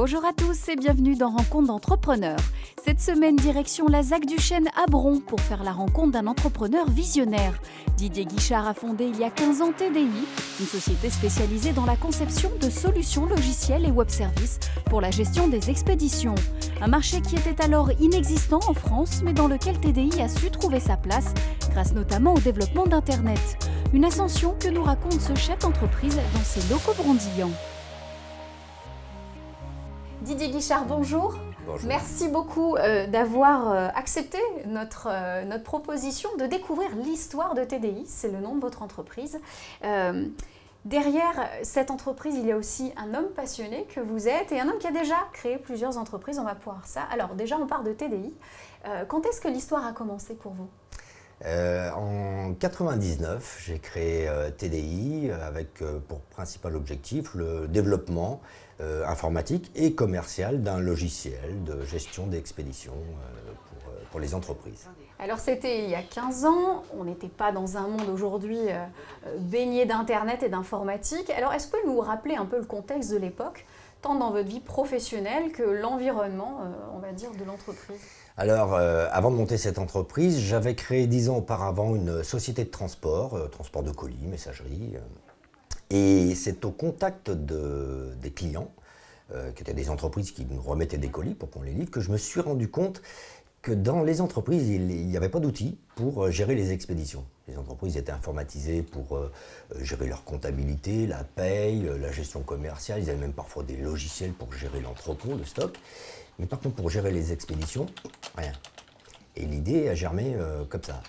Bonjour à tous et bienvenue dans Rencontre d'entrepreneurs. Cette semaine, direction la ZAC du Chêne à Bron pour faire la rencontre d'un entrepreneur visionnaire. Didier Guichard a fondé il y a 15 ans TDI, une société spécialisée dans la conception de solutions logicielles et web services pour la gestion des expéditions. Un marché qui était alors inexistant en France, mais dans lequel TDI a su trouver sa place, grâce notamment au développement d'Internet. Une ascension que nous raconte ce chef d'entreprise dans ses locaux brondillants. Didier Guichard, bonjour. Bonjour. Merci beaucoup d'avoir accepté notre proposition de découvrir l'histoire de TDI, c'est le nom de votre entreprise. Derrière cette entreprise, il y a aussi un homme passionné que vous êtes et un homme qui a déjà créé plusieurs entreprises, on va pouvoir ça. Alors déjà, on part de TDI. Quand est-ce que l'histoire a commencé pour vous ? En 99, j'ai créé TDI avec pour principal objectif le développement informatique et commercial d'un logiciel de gestion d'expédition pour les entreprises. Alors c'était il y a 15 ans, on n'était pas dans un monde aujourd'hui baigné d'Internet et d'informatique. Alors est-ce que vous pouvez nous rappeler un peu le contexte de l'époque, tant dans votre vie professionnelle que l'environnement, on va dire, de l'entreprise ? Alors, avant de monter cette entreprise, j'avais créé 10 ans auparavant une société de transport, transport de colis, messagerie. Et c'est au contact des clients, qui étaient des entreprises qui nous remettaient des colis pour qu'on les livre, que je me suis rendu compte que dans les entreprises, il n'y avait pas d'outils pour gérer les expéditions. Les entreprises étaient informatisées pour gérer leur comptabilité, la paye, la gestion commerciale. Ils avaient même parfois des logiciels pour gérer l'entrepôt, le stock. Mais par contre, pour gérer les expéditions, rien. Et l'idée a germé comme ça.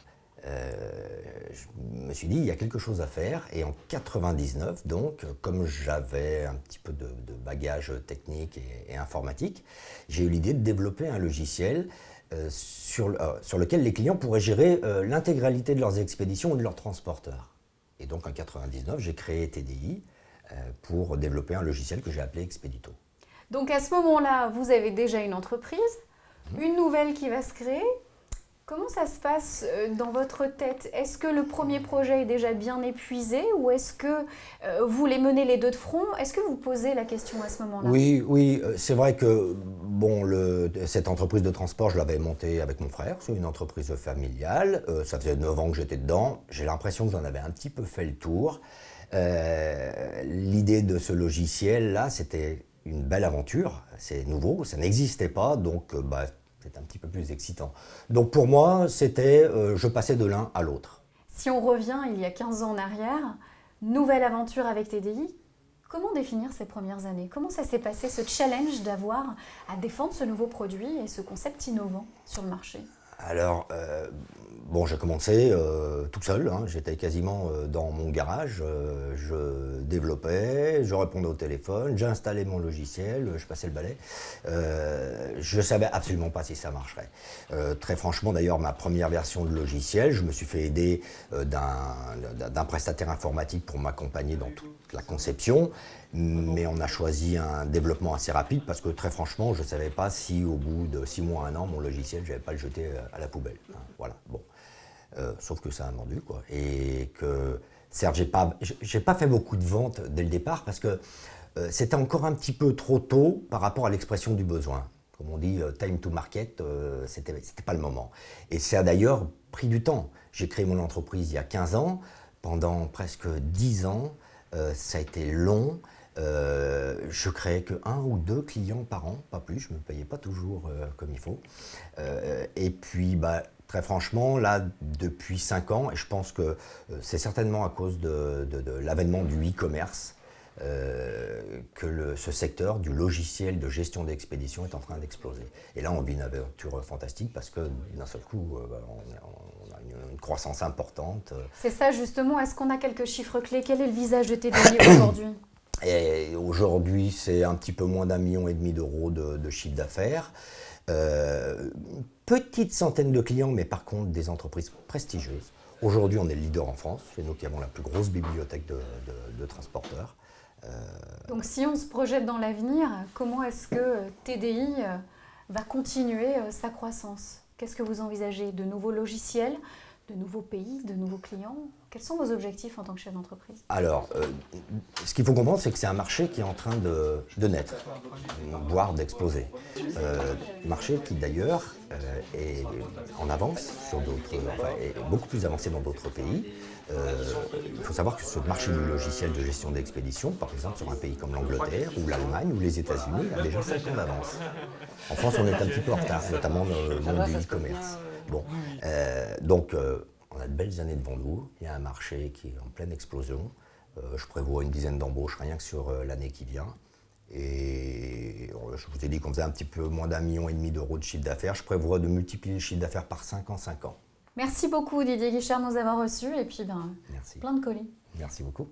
Je me suis dit, il y a quelque chose à faire. Et en 99, donc, comme j'avais un petit peu de bagage technique et informatique, j'ai eu l'idée de développer un logiciel sur lequel les clients pourraient gérer l'intégralité de leurs expéditions ou de leurs transporteurs. Et donc, en 99, j'ai créé TDI pour développer un logiciel que j'ai appelé Expedito. Donc à ce moment-là, vous avez déjà une entreprise, une nouvelle qui va se créer. Comment ça se passe dans votre tête ? Est-ce que le premier projet est déjà bien épuisé ou est-ce que vous les menez les deux de front ? Est-ce que vous posez la question à ce moment-là ? Oui, c'est vrai que cette entreprise de transport, je l'avais montée avec mon frère. C'est une entreprise familiale. Ça faisait 9 ans que j'étais dedans. J'ai l'impression que j'en avais un petit peu fait le tour. L'idée de ce logiciel-là, c'était une belle aventure, c'est nouveau, ça n'existait pas, donc c'est un petit peu plus excitant. Donc pour moi, c'était, je passais de l'un à l'autre. Si on revient il y a 15 ans en arrière, nouvelle aventure avec TDI, comment définir ces premières années ? Comment ça s'est passé, ce challenge d'avoir à défendre ce nouveau produit et ce concept innovant sur le marché ? Alors, j'ai commencé tout seul, j'étais quasiment dans mon garage, je développais, je répondais au téléphone, j'installais mon logiciel, je passais le balai. Je ne savais absolument pas si ça marcherait. Très franchement, d'ailleurs, ma première version de logiciel, je me suis fait aider d'un prestataire informatique pour m'accompagner dans toute la conception. Mais on a choisi un développement assez rapide parce que très franchement, je ne savais pas si au bout de 6 mois, 1 an, mon logiciel, je n'allais pas le jeter à la poubelle. Voilà, bon. Sauf que ça a vendu, quoi. Et que, certes, j'ai pas fait beaucoup de ventes dès le départ parce que c'était encore un petit peu trop tôt par rapport à l'expression du besoin. Comme on dit, time to market, c'était pas le moment. Et ça a d'ailleurs pris du temps. J'ai créé mon entreprise il y a 15 ans. Pendant presque 10 ans, ça a été long. Je créais que 1 ou 2 clients par an, pas plus, je ne me payais pas toujours comme il faut. Et puis, très franchement, là, depuis 5 ans, et je pense que c'est certainement à cause de l'avènement du e-commerce que ce secteur du logiciel de gestion d'expédition est en train d'exploser. Et là, on vit une aventure fantastique parce que d'un seul coup, on a une croissance importante. C'est ça justement, est-ce qu'on a quelques chiffres clés ? Quel est le visage de TDI aujourd'hui ? Et aujourd'hui, c'est un petit peu moins d'1,5 million d'euros de chiffre d'affaires. Petite centaine de clients, mais par contre des entreprises prestigieuses. Aujourd'hui, on est le leader en France. C'est nous qui avons la plus grosse bibliothèque de transporteurs. Donc si on se projette dans l'avenir, comment est-ce que TDI va continuer sa croissance ? Qu'est-ce que vous envisagez ? De nouveaux logiciels ? de nouveaux pays, de nouveaux clients. Quels sont vos objectifs en tant que chef d'entreprise? Alors, ce qu'il faut comprendre, c'est que c'est un marché qui est en train de naître, voire d'exploser. Marché qui d'ailleurs est en avance sur d'autres, enfin, est beaucoup plus avancé dans d'autres pays. Il faut savoir que ce marché du logiciel de gestion d'expédition, par exemple sur un pays comme l'Angleterre ou l'Allemagne ou les États-Unis, a déjà 5 ans d'avance. En France, on est un petit peu en retard, notamment dans le monde du e-commerce. Bon, donc, on a de belles années devant nous. Il y a un marché qui est en pleine explosion. Je prévois une dizaine d'embauches rien que sur l'année qui vient. Et je vous ai dit qu'on faisait un petit peu moins d'1,5 million d'euros de chiffre d'affaires. Je prévois de multiplier le chiffre d'affaires par 5 en 5 ans. Merci beaucoup Didier Guichard de nous avoir reçus et puis Merci. plein de colis. Merci beaucoup.